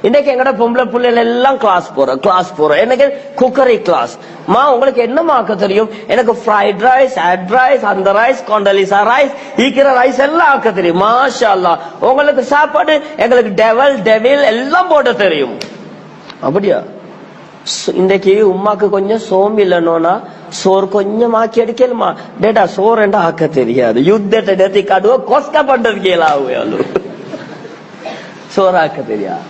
இன்னைக்கு எங்கட பொம்பளை பிள்ளைகள் எல்லாம் கிளாஸ் போறோம். எனக்கு குக்கரி கிளாஸ். உங்களுக்கு என்னமா ஆக்க தெரியும்? எனக்கு ஃப்ரைட் ரைஸ், ஹெட் ரைஸ், அந்த ரைஸ், கொண்டலிசா ரைஸ், ஈக்கிற ரைஸ் எல்லாம் ஆக்க தெரியும். மாஷா அல்லாஹ். உங்களுக்கு சாப்பாடு எங்களுக்கு டெவில் எல்லாம் போட தெரியும். அப்படியா? இன்றைக்கு உமாக்கு கொஞ்சம் சோம்பு இல்லைன்னா சோறு கொஞ்சம் ஆக்கி அடிக்கலுமா? டேட்டா சோறு என்ன ஆக்க தெரியாது. யுத்தத்தை நேர்த்தி காடுவோ கொஸ்க பண்றது கேளாவு சோறு ஆக்க தெரியாது.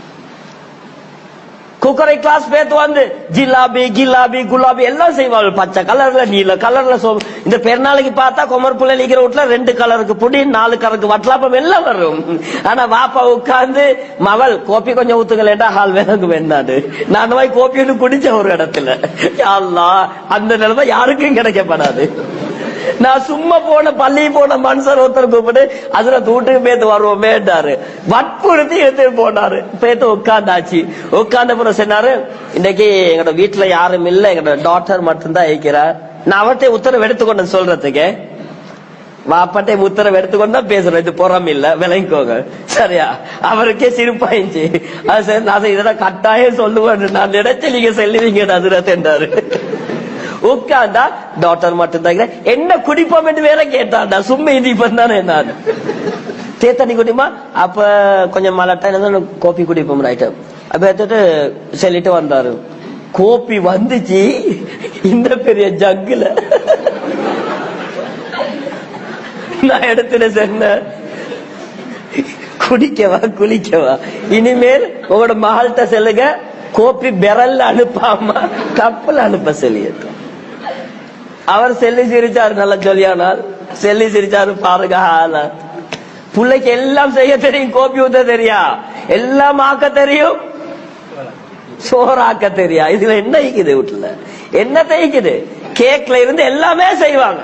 குக்கரை கிளாஸ் பேத்து வந்து ஜிலாபி கிலாபி குலாபி எல்லாம் செய்வாங்க. பச்சை கலர்ல நீல கலர்ல இந்த பெருநாளைக்கு பார்த்தா கொமர் புள்ள இருக்கிற வீட்டுல 2 கலருக்கு புடி 4 கலருக்கு வட்டலாப்பம் எல்லாம் வரும். ஆனா வாப்பா உட்கார்ந்து மவள் கோப்பி கொஞ்சம் ஊத்துக்கலேண்டா ஹால் வேணுங்க வேண்டாது. நான் போய் கோப்பி குடிச்ச ஒரு இடத்துல அல்லாஹ் அந்த நிலைமை யாருக்கும் கிடைக்கப்படாது. நான் சும்மா பள்ளி போன மனுஷர் ஒருத்தர் கூப்பிட்டு அதுல தூட்டுக்கு பேத்து வருவோமேட்டாரு. வற்புறுத்தி எடுத்துட்டு போனாரு. பேத்து உட்காந்தாச்சு. உட்கார்ந்த பிறகு சொன்னாரு, இன்னைக்கு எங்களோட வீட்டுல யாரும் இல்ல, எங்களோட டாக்டர் மட்டும்தான் இருக்கிறார். நான் அவர்கிட்ட உத்தரவு எடுத்துக்கொண்டு சொல்றதுக்கு வாப்பாட்டை உத்தரவு எடுத்துக்கொண்டா பேசுறேன். இது புறம் இல்ல, விளங்கிக்கோங்க சரியா? அவருக்கே சிரிப்பாயிச்சு. நான் இதெல்லாம் கட்டாயம் சொல்லுவேன். நான் நினைச்ச நீங்க சொல்லுவீங்க அதுராரு. உட்கார்ந்தா டாக்டர் மட்டும் தான் என்ன குடிப்போம் என்று வேற கேட்டாண்டா. சும்மா இது இப்பதானே நான் தண்ணி குடிமா அப்ப கொஞ்சம் மலட்டா கோப்பி குடிப்போம் ரைட்டு. அப்ப எடுத்துட்டு சொல்லிட்டு வந்தாரு. கோப்பி வந்துச்சு இந்த பெரிய ஜக்குல. நான் எடுத்துட்டு சொன்னேன், குடிக்கவா குளிக்கவா? இனிமேல் உங்களோட மகள்கிட்ட சொல்லுங்க, கோப்பி பெரல்ல அனுப்பாம கப்பல் அனுப்ப சொல்லிட்டு. அவர் செல்லி சிரிச்சாரு. நல்ல ஜொலியானால் செல்லி சிரிச்சாரு. பாருங்க பிள்ளைக்கு எல்லாம் செய்ய தெரியும். கோப்பி ஊத்த தெரியா, எல்லாம் ஆக்க தெரியும், சோறாக்க தெரியா. இதுல என்ன இருக்குது? வீட்டுல என்ன தைக்குது? கேக்ல இருந்து எல்லாமே செய்வாங்க.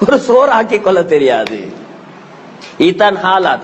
ஒரு சோறு ஆக்கி கொள்ள தெரியாது. இதான் ஹாலாத்.